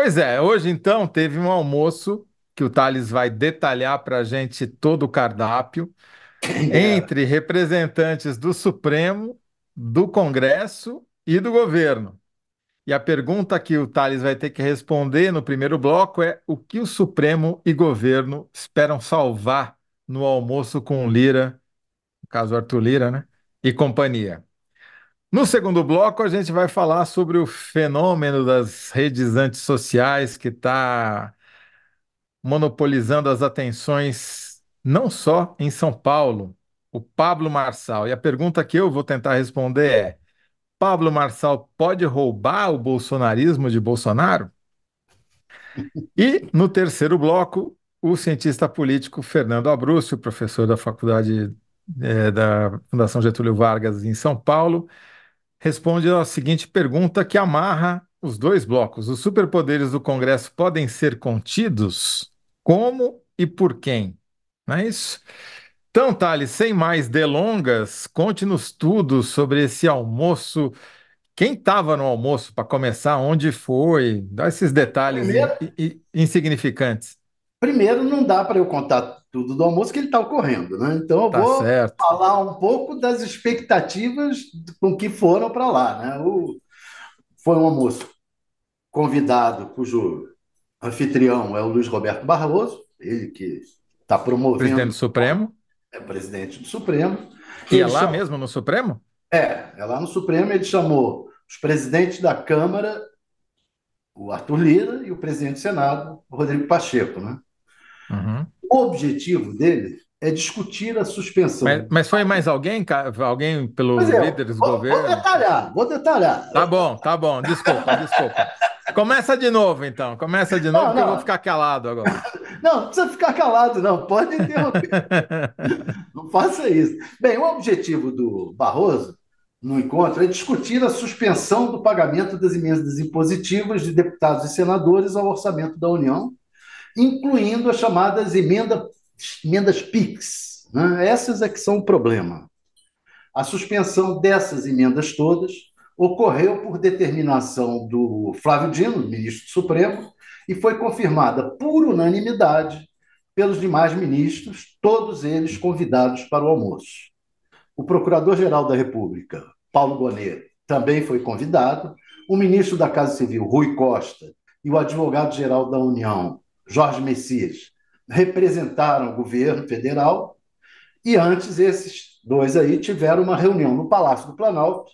Pois é, hoje então teve um almoço que o Thales vai detalhar para a gente todo o cardápio, Quem dera. entre representantes do Supremo, do Congresso e do governo. E a pergunta que o Thales vai ter que responder no primeiro bloco é: o que o Supremo e governo esperam salvar no almoço com o Lira, no caso Arthur Lira, né? E companhia. No segundo bloco, a gente vai falar sobre o fenômeno das redes antissociais que está monopolizando as atenções não só em São Paulo, o Pablo Marçal. E a pergunta que eu vou tentar responder é: Pablo Marçal pode roubar o bolsonarismo de Bolsonaro? E no terceiro bloco, o cientista político Fernando Abruzzo, professor da Faculdade da Fundação Getúlio Vargas em São Paulo, responde a seguinte pergunta que amarra os dois blocos: os superpoderes do Congresso podem ser contidos? Como e por quem? Não é isso? Então, Thales, sem mais delongas, conte-nos tudo sobre esse almoço. Quem estava no almoço para começar? Onde foi? Dá esses detalhes Primeiro, insignificantes. primeiro não dá para eu contar tudo do almoço que ele está ocorrendo, né? Então eu Tá vou certo. falar um pouco das expectativas com que foram para lá, né? Foi um almoço convidado cujo anfitrião é o Luiz Roberto Barroso, ele que está Presidente do promovendo, Supremo. é presidente do Supremo. E é Ele lá chamou, mesmo no Supremo? é lá no Supremo ele chamou os presidentes da Câmara, o Arthur Lira, e o presidente do Senado, o Rodrigo Pacheco, né? Uhum. O objetivo dele é discutir a suspensão. Mas foi mais alguém, alguém Pois pelos é, líderes do vou governo? detalhar, vou detalhar. Tá bom, tá bom. Desculpa, desculpa. Começa de novo, então. Começa de novo Não, que eu vou não, ficar calado agora. não precisa ficar calado, não, pode interromper, não faça isso. Bem, o objetivo do Barroso no encontro é discutir a suspensão do pagamento das emendas impositivas de deputados e senadores ao orçamento da União, incluindo as chamadas emendas PIX. Né? Essas é que são o problema. A suspensão dessas emendas todas ocorreu por determinação do Flávio Dino, ministro do Supremo, e foi confirmada por unanimidade pelos demais ministros, todos eles convidados para o almoço. O Procurador-Geral da República, Paulo Gonet, também foi convidado, o ministro da Casa Civil, Rui Costa, e o advogado-geral da União, Jorge Messias, representaram o governo federal e antes, esses dois aí tiveram uma reunião no Palácio do Planalto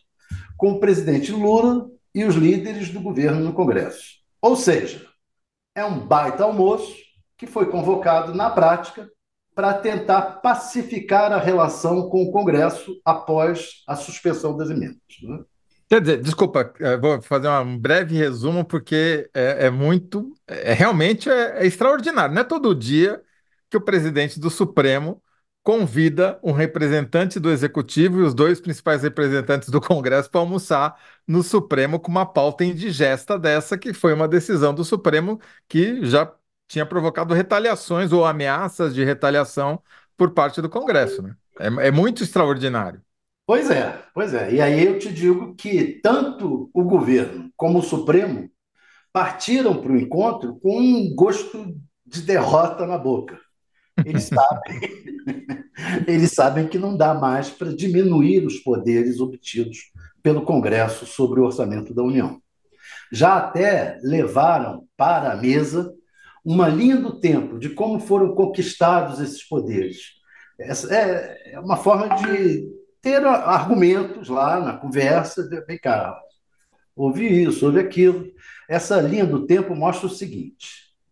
com o presidente Lula e os líderes do governo no Congresso. Ou seja, é um baita almoço que foi convocado na prática para tentar pacificar a relação com o Congresso após a suspensão das emendas. Né? Quer dizer, desculpa, vou fazer um breve resumo porque é muito, realmente é extraordinário. Não é todo dia que o presidente do Supremo convida um representante do Executivo e os dois principais representantes do Congresso para almoçar no Supremo com uma pauta indigesta dessa, que foi uma decisão do Supremo que já tinha provocado retaliações ou ameaças de retaliação por parte do Congresso, né? É muito extraordinário. Pois é, pois é. E aí eu te digo que tanto o governo como o Supremo partiram para o encontro com um gosto de derrota na boca. Eles Eles sabem que não dá mais para diminuir os poderes obtidos pelo Congresso sobre o orçamento da União. Já até levaram para a mesa uma linha do tempo de como foram conquistados esses poderes. Essa é uma forma de ter argumentos lá na conversa, vem cá, houve isso, houve aquilo. Essa linha do tempo mostra o seguinte: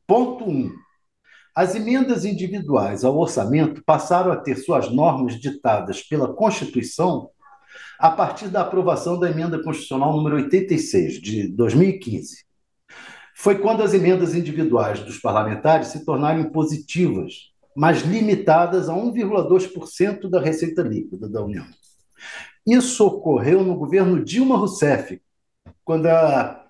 ponto um, as emendas individuais ao orçamento passaram a ter suas normas ditadas pela Constituição a partir da aprovação da emenda constitucional número 86 de 2015. Foi quando as emendas individuais dos parlamentares se tornaram impositivas, mas limitadas a 1,2% da receita líquida da União. Isso ocorreu no governo Dilma Rousseff, quando a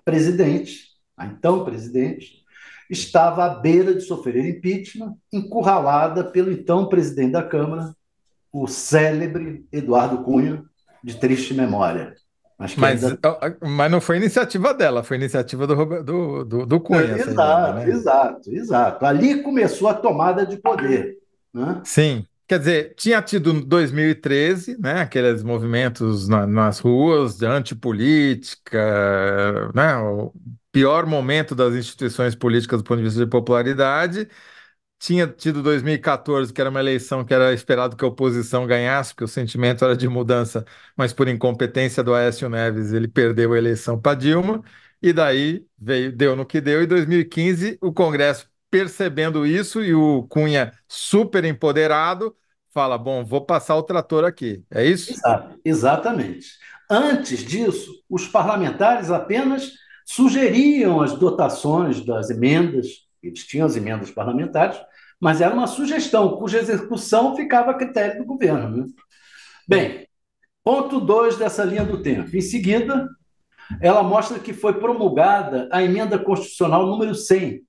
então presidente, estava à beira de sofrer impeachment, encurralada pelo então presidente da Câmara, o célebre Eduardo Cunha, de triste memória. Mas que Mas, ainda. mas não foi iniciativa dela, foi iniciativa do Cunha, essa emenda, Exato, né? exato, exato. Ali começou a tomada de poder, né? Sim. Quer dizer, tinha tido em 2013, né, aqueles movimentos nas ruas de antipolítica, né, o pior momento das instituições políticas do ponto de vista de popularidade. Tinha tido 2014, que era uma eleição que era esperado que a oposição ganhasse, porque o sentimento era de mudança, mas por incompetência do Aécio Neves, ele perdeu a eleição para Dilma, e daí deu no que deu. Em 2015, o Congresso, percebendo isso, e o Cunha super empoderado, fala: Bom, vou passar o trator aqui. É isso? Exatamente. Antes disso, os parlamentares apenas sugeriam as dotações das emendas, eles tinham as emendas parlamentares, mas era uma sugestão, cuja execução ficava a critério do governo, né? Sim. Bem, ponto 2 dessa linha do tempo. Em seguida, ela mostra que foi promulgada a emenda constitucional número 100,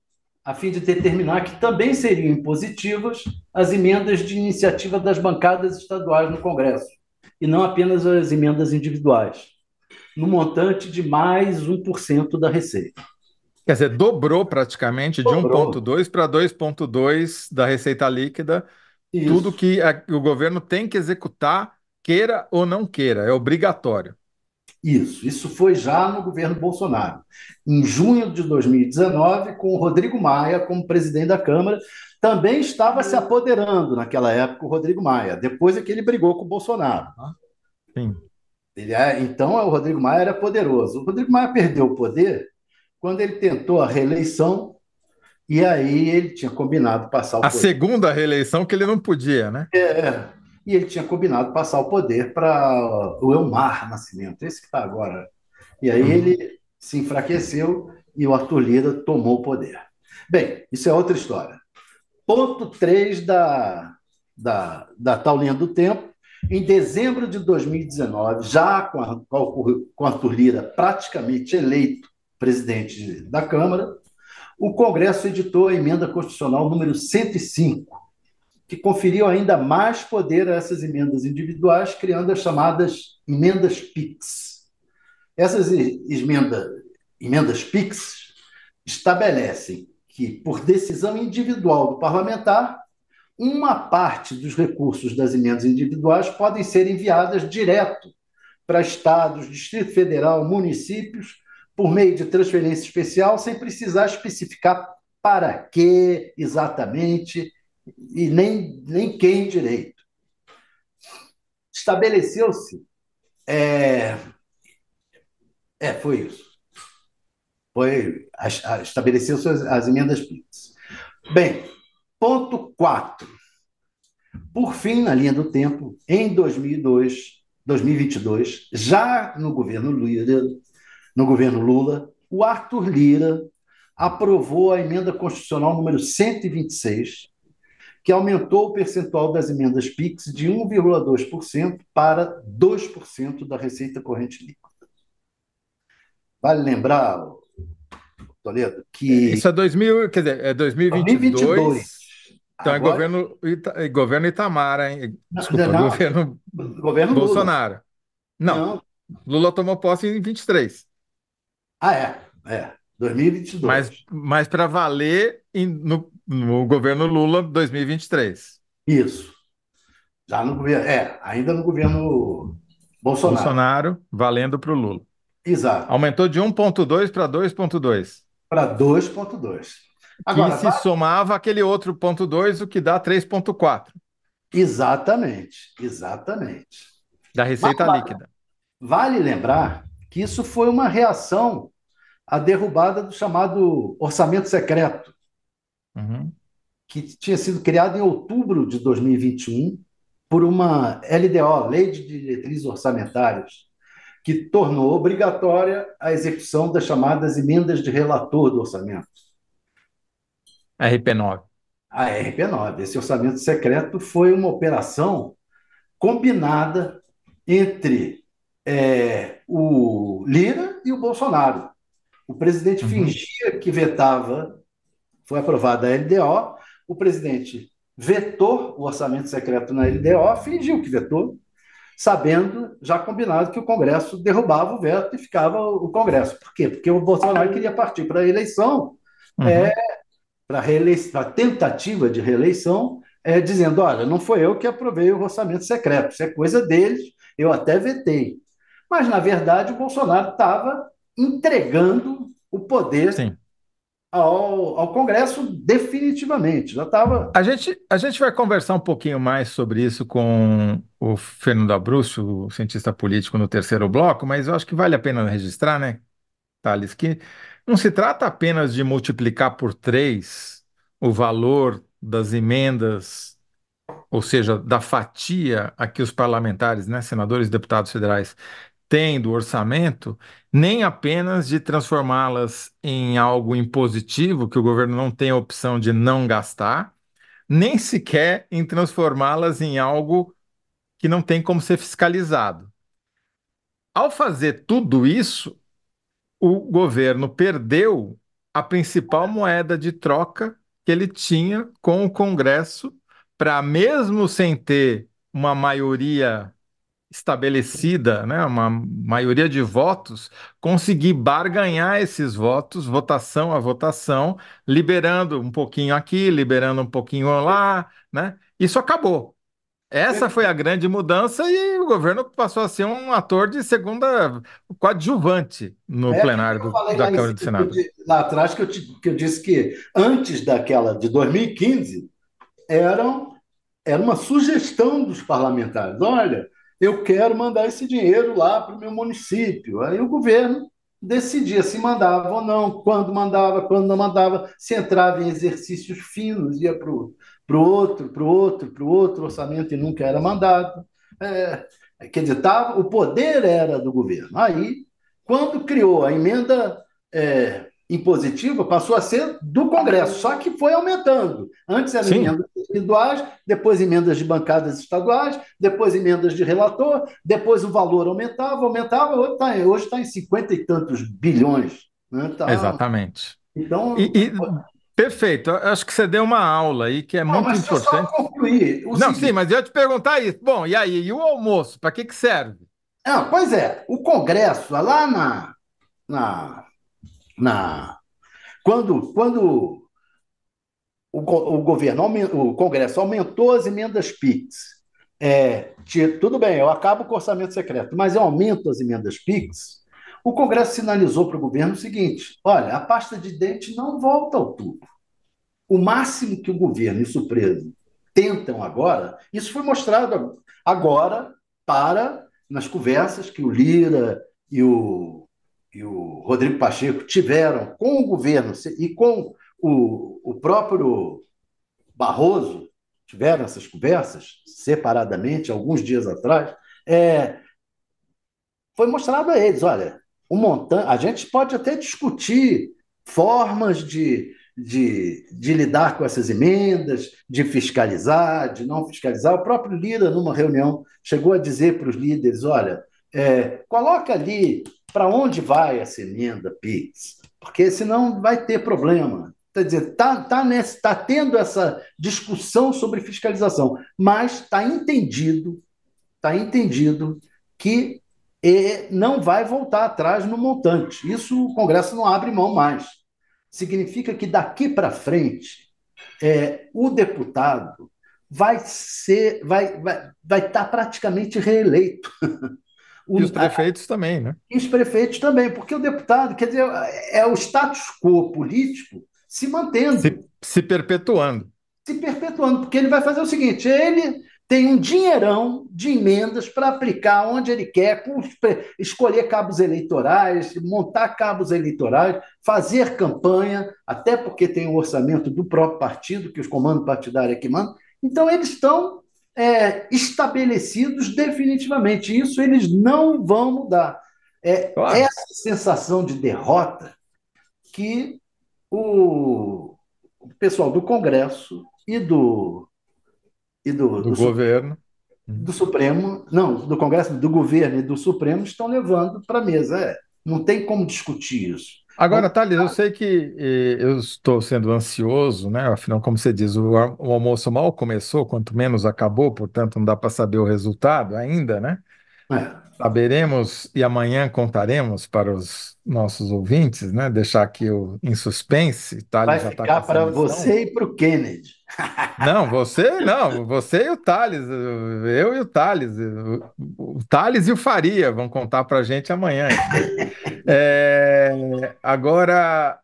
a fim de determinar que também seriam impositivas as emendas de iniciativa das bancadas estaduais no Congresso, e não apenas as emendas individuais, no montante de mais 1% da receita. Quer dizer, dobrou praticamente de Dobrou. 1,2 para 2,2 da receita líquida, tudo Isso. que o governo tem que executar, queira ou não queira, é obrigatório. Isso foi já no governo Bolsonaro. Em junho de 2019, com o Rodrigo Maia como presidente da Câmara, também estava se apoderando naquela época o Rodrigo Maia, depois é que ele brigou com o Bolsonaro. Sim. Então, o Rodrigo Maia era poderoso. O Rodrigo Maia perdeu o poder quando ele tentou a reeleição e aí ele tinha combinado passar o A poder. segunda reeleição que ele não podia, né? E ele tinha combinado passar o poder para o Elmar Nascimento, esse que está agora. E aí Uhum. ele se enfraqueceu e o Arthur Lira tomou o poder. Bem, isso é outra história. Ponto 3 da tal linha do tempo. Em dezembro de 2019, já com Arthur Lira praticamente eleito presidente da Câmara, o Congresso editou a emenda constitucional número 105, que conferiu ainda mais poder a essas emendas individuais, criando as chamadas emendas PIX. Essas emendas PIX estabelecem que, por decisão individual do parlamentar, uma parte dos recursos das emendas individuais podem ser enviadas direto para estados, Distrito Federal, municípios, por meio de transferência especial, sem precisar especificar para que exatamente e nem quem direito. Estabeleceu-se. É, foi isso. Estabeleceu-se as emendas PIX. Bem, ponto 4. Por fim, na linha do tempo, em 2022, já no governo Lula, o Arthur Lira aprovou a emenda constitucional número 126, que aumentou o percentual das emendas PIX de 1,2% para 2% da receita corrente líquida. Vale lembrar, Toledo, que Isso é 2000, quer dizer, é 2022, 2022, então é agora, governo Itamar, hein? não, Desculpa, não, governo governo Lula. Bolsonaro. Não, Não. Lula tomou posse em 23, Ah, é, 2022. mas para valer no governo Lula 2023. Isso. Já no governo, ainda no governo Bolsonaro. Bolsonaro valendo para o Lula. Exato. Aumentou de 1,2 para 2,2, Para 2,2. que Agora, se somava aquele outro 0,2, o que dá 3,4 exatamente, exatamente. da receita líquida. Vale lembrar que isso foi uma reação à derrubada do chamado orçamento secreto, Uhum. que tinha sido criado em outubro de 2021 por uma LDO, Lei de Diretrizes Orçamentárias, que tornou obrigatória a execução das chamadas emendas de relator do orçamento, RP9. a RP9. Esse orçamento secreto foi uma operação combinada entre o Lira e o Bolsonaro. O presidente Uhum. fingia que vetava, foi aprovada a LDO, o presidente vetou o orçamento secreto na LDO, fingiu que vetou, sabendo, já combinado, que o Congresso derrubava o veto e ficava o Congresso. Por quê? Porque o Bolsonaro queria partir para a eleição, é, Uhum. para a tentativa de reeleição, dizendo: olha, não foi eu que aprovei o orçamento secreto, isso é coisa deles, eu até vetei. Mas, na verdade, o Bolsonaro estava entregando o poder Sim. ao Congresso definitivamente. Já estava. A gente vai conversar um pouquinho mais sobre isso com o Fernando Abruzzo, o cientista político, no terceiro bloco, mas eu acho que vale a pena registrar, né, Thales, que não se trata apenas de multiplicar por três o valor das emendas, ou seja, da fatia a que os parlamentares, né, senadores e deputados federais têm do orçamento, nem apenas de transformá-las em algo impositivo, que o governo não tem a opção de não gastar, nem sequer em transformá-las em algo que não tem como ser fiscalizado. Ao fazer tudo isso, o governo perdeu a principal moeda de troca que ele tinha com o Congresso para, mesmo sem ter uma maioria estabelecida, né, uma maioria de votos, conseguir barganhar esses votos, votação a votação, liberando um pouquinho aqui, liberando um pouquinho lá, né? Isso acabou. Essa foi a grande mudança e o governo passou a ser um ator de segunda coadjuvante no É aquilo plenário que eu falei da lá em Câmara cima, do Senado. lá atrás, que eu disse que antes daquela de 2015, eram, era uma sugestão dos parlamentares. Olha, eu quero mandar esse dinheiro lá para o meu município. Aí o governo decidia se mandava ou não, quando não mandava, se entrava em exercícios finos, ia para o outro orçamento e nunca era mandado. É, quer dizer, o poder era do governo. Aí, quando criou a emenda impositiva, passou a ser do Congresso, só que foi aumentando. Antes eram Sim, emendas individuais, depois emendas de bancadas estaduais, depois emendas de relator, depois o valor aumentava, hoje está em 50 e tantos bilhões. Né? exatamente. Então, E, perfeito, eu acho que você deu uma aula aí que é não, muito mas deixa eu só importante. concluir o Não, sim, seguinte. mas eu ia te perguntar isso. Bom, e aí, e o almoço, para que que serve? Pois é, o Congresso, lá na, na quando o governo, o Congresso aumentou as emendas PIX. Tudo bem, eu acabo com o orçamento secreto, mas eu aumento as emendas PIX. O Congresso sinalizou para o governo o seguinte: olha, a pasta de dente não volta ao tubo. O máximo que o governo e o Supremo tentam agora, isso foi mostrado agora nas conversas que o Lira e o Rodrigo Pacheco tiveram com o governo e com o próprio Barroso, tiveram essas conversas separadamente, alguns dias atrás, é, foi mostrado a eles: olha, o montante, a gente pode até discutir formas de lidar com essas emendas, de fiscalizar, de não fiscalizar. O próprio Lira, numa reunião, chegou a dizer para os líderes: olha, coloca ali para onde vai essa emenda PIX, porque senão vai ter problema. Quer dizer, tá tendo essa discussão sobre fiscalização, mas está entendido que não vai voltar atrás no montante. Isso o Congresso não abre mão mais. Significa que daqui para frente, o deputado vai estar praticamente reeleito. E os prefeitos também, né? E os prefeitos também, porque o deputado, quer dizer, é o status quo político se mantendo, Se perpetuando. se perpetuando, porque ele vai fazer o seguinte: ele tem um dinheirão de emendas para aplicar onde ele quer, escolher cabos eleitorais, montar cabos eleitorais, fazer campanha, até porque tem o orçamento do próprio partido, que os comandos partidários é que mandam. Então, eles estão estabelecidos definitivamente. Isso eles não vão mudar. Claro, Essa sensação de derrota que o pessoal do Congresso e do do governo. do Supremo, não, do Congresso, do governo e do Supremo estão levando para a mesa. Não tem como discutir isso. Agora, Vamos, Thales, eu sei que eu estou sendo ansioso, né? Afinal, como você diz, o almoço mal começou, quanto menos acabou, portanto, não dá para saber o resultado ainda, né? é, Saberemos e amanhã contaremos para os nossos ouvintes, né? Deixar aqui em suspense. vai Thales já está com ficar essa para missão. você e para o Kennedy. Não, você e o Thales, eu e o Thales, o Thales e o Faria vão contar para a gente amanhã isso daí. Agora,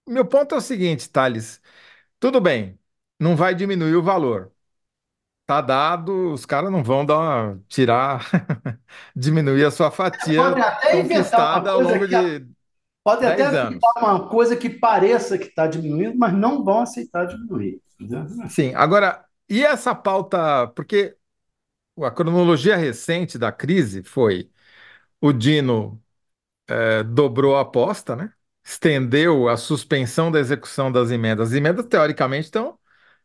meu ponto é o seguinte, Thales, tudo bem, não vai diminuir o valor. Tá dado, os caras não vão tirar, diminuir a sua fatia Podem até inventar uma conquistada ao coisa longo que de Pode até 10 inventar anos. uma coisa que pareça que está diminuindo, mas não vão aceitar diminuir. Entendeu? Sim, agora, e essa pauta? Porque a cronologia recente da crise foi o Dino dobrou a aposta, né? Estendeu a suspensão da execução das emendas. As emendas, teoricamente, estão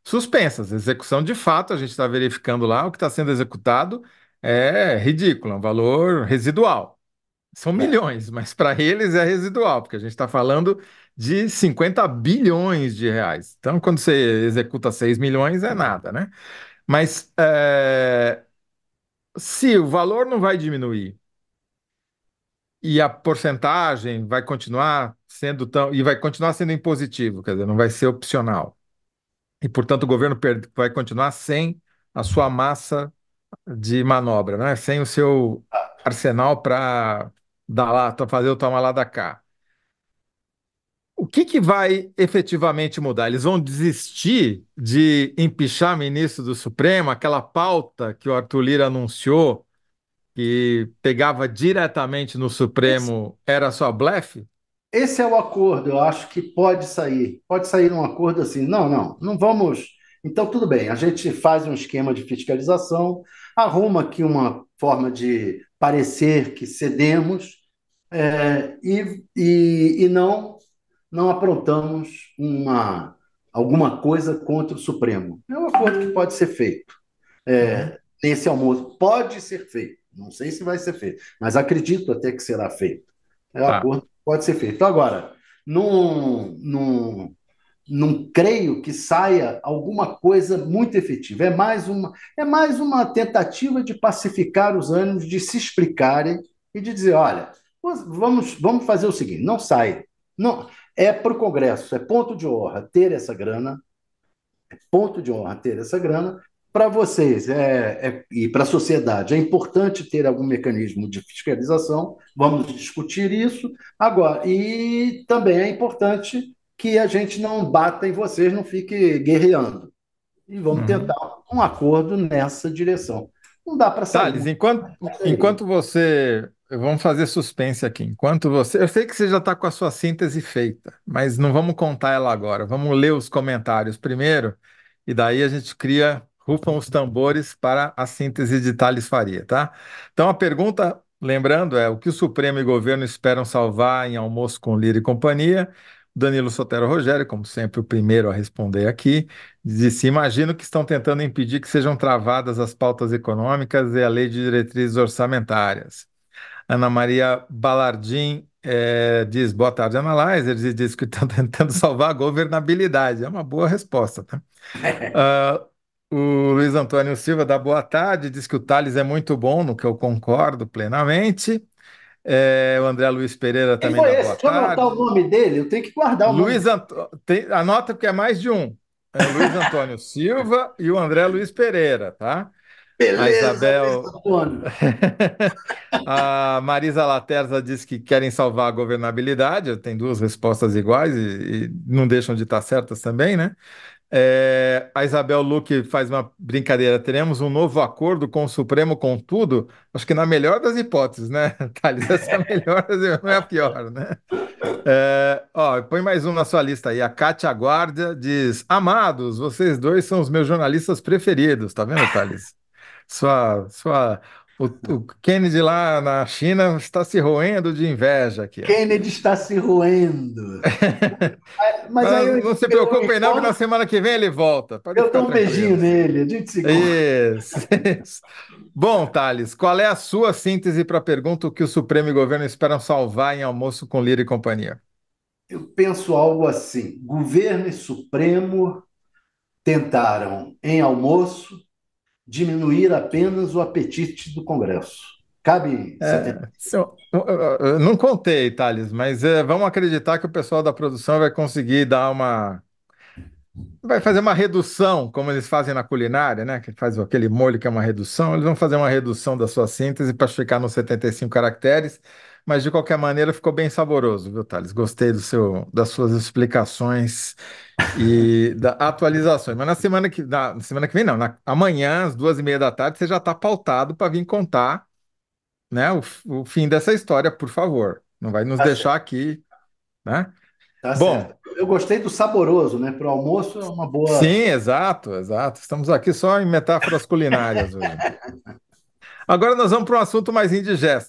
suspensas. A execução, de fato, a gente está verificando lá, o que está sendo executado é ridículo, é um valor residual. São É. milhões, mas para eles é residual, porque a gente está falando de 50 bilhões de reais. Então, quando você executa 6 milhões, é nada, né? Mas se o valor não vai diminuir e a porcentagem vai continuar sendo tão, e vai continuar sendo impositivo, quer dizer, não vai ser opcional. E, portanto, o governo vai continuar sem a sua massa de manobra, né? Sem o seu arsenal para dar lá, fazer o toma lá da cá. O que que vai efetivamente mudar? Eles vão desistir de empichar ministro do Supremo, aquela pauta que o Arthur Lira anunciou, que pegava diretamente no Esse, Supremo, era só blefe? esse é o acordo, eu acho que pode sair. Pode sair um acordo assim. Não, não, não vamos. Então, tudo bem, a gente faz um esquema de fiscalização, arruma aqui uma forma de parecer que cedemos, e não aprontamos alguma coisa contra o Supremo. É um acordo que pode ser feito. Uhum, Nesse almoço. Pode ser feito. Não sei se vai ser feito, mas acredito até que será feito. É um tá. acordo que pode ser feito. Agora, não creio que saia alguma coisa muito efetiva. É mais uma tentativa de pacificar os ânimos, de se explicarem e de dizer, olha, vamos fazer o seguinte, não sai. Não, é para o Congresso, é ponto de honra ter essa grana. Para vocês e para a sociedade, é importante ter algum mecanismo de fiscalização, vamos discutir isso. Agora, e também é importante que a gente não bata em vocês, não fique guerreando. E vamos tentar Uhum. um acordo nessa direção. Não dá para sair Thales, muito enquanto daí. você. Vamos fazer suspense aqui. Enquanto você. Eu sei que você já está com a sua síntese feita, mas não vamos contar ela agora. Vamos ler os comentários primeiro, e daí a gente cria, rufam os tambores para a síntese de Thales Faria, tá? Então a pergunta, lembrando, é o que o Supremo e o governo esperam salvar em Almoço com Lira e companhia? Danilo Sotero Rogério, como sempre, o primeiro a responder aqui. Disse: imagino que estão tentando impedir que sejam travadas as pautas econômicas e a lei de diretrizes orçamentárias. Ana Maria Balardim diz: boa tarde, Analyzer. Diz que estão tentando salvar a governabilidade. É uma boa resposta, tá? Ah, o Luiz Antônio Silva dá boa tarde, diz que o Thales é muito bom, no que eu concordo plenamente. O André Luiz Pereira Quem também foi dá esse? boa Deixa eu anotar o tarde. nome dele, eu tenho que guardar o nome dele. Anota porque é mais de um. É Luiz Antônio Silva e o André Luiz Pereira, tá? A Beleza, Luiz Isabel. Antônio. A Marisa Laterza diz que querem salvar a governabilidade. Tem duas respostas iguais e não deixam de estar certas também, né? A Isabel Luque faz uma brincadeira. Teremos um novo acordo com o Supremo com tudo? Acho que na melhor das hipóteses, né, Thales? Essa é a melhor, não é a pior, né? Põe mais um na sua lista aí. A Kátia Guardia diz: Amados, vocês dois são os meus jornalistas preferidos. Tá vendo, Thales? O Kennedy lá na China está se roendo de inveja aqui, ó. Kennedy está se roendo. Mas aí Mas eu, não se eu preocupem, não, que na encontro, semana que vem ele volta. Pode eu ficar dou um beijinho tranquilos. nele, a gente se encontra. Isso, isso. Bom, Thales, qual é a sua síntese para a pergunta o que o Supremo e o governo esperam salvar em Almoço com Lira e companhia? Eu penso algo assim: governo e Supremo tentaram, em almoço, diminuir apenas o apetite do Congresso. Cabe 70. Eu não contei, Thales, mas vamos acreditar que o pessoal da produção vai conseguir dar uma. Vai fazer uma redução, como eles fazem na culinária, né? Que faz aquele molho que é uma redução. Eles vão fazer uma redução da sua síntese para ficar nos 75 caracteres, mas de qualquer maneira ficou bem saboroso, viu, Thales? Gostei das suas explicações e da atualizações. Mas na semana que vem, não, amanhã, às 2:30 da tarde, você já está pautado para vir contar, né, o fim dessa história, por favor. Não vai nos Tá deixar certo, aqui, né? tá Bom. certo. Eu gostei do saboroso, né? Para o almoço é uma Sim, boa. exato, exato. Estamos aqui só em metáforas culinárias hoje. Agora nós vamos para um assunto mais indigesto.